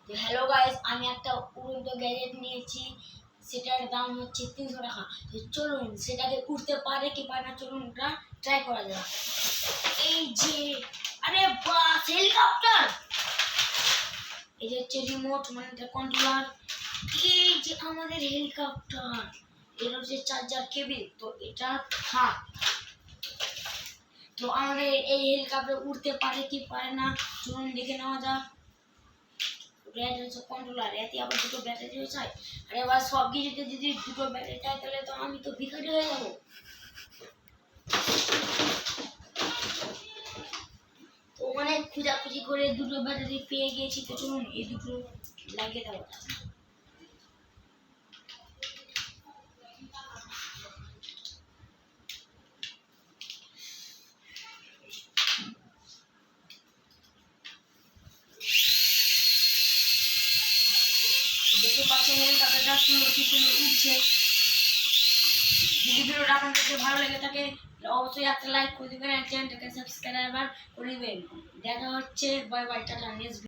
তো hello guys, আমি একটা উড়ন্ত গ্যাজেট নিয়েছি, সেটার দাম হচ্ছে 300 টাকা। তো চলুন সেটাকে উঠতে পারে কি পারে না, চলুন ওটা ট্রাই করা যাক। এই যে, আরে বাস, হেলিকপ্টার! এই যে হচ্ছে রিমোট, মানে কন্ট্রোলার। এই যে আমাদের হেলিকপ্টার, এর হচ্ছে চার্জার কেবিল। তো এটা থাক। তো আমাদের এই হেলিকপ্টার উঠতে পারে কি পারে না, চলুন দেখে নেওয়া যাক। কন্ট্রোলার এতে আবার দুটো ব্যাটারি চাই। আরে এবার সব কিছুতে যদি দুটো ব্যাটারি চাই তাহলে তো আমি তো ভিখারি হয়ে যাবো। তো অনেক খোঁজাখুঁজি করে দুটো ব্যাটারি পেয়ে গেছি। তো চলুন এই দুটো লাগিয়ে দেওয়া যাক। দেখতে পাচ্ছেন হেলিকপ্টারটা সুন্দর কি সুন্দর উঠছে। যদি ভিডিওটা আপনাদের ভালো লেগে থাকে অবশ্যই একটা লাইক করে দিবেন আর চ্যানেলটাকে সাবস্ক্রাইব করে দিবেন। দেখা হচ্ছে, বাই বাই, টাটা। নেক্সট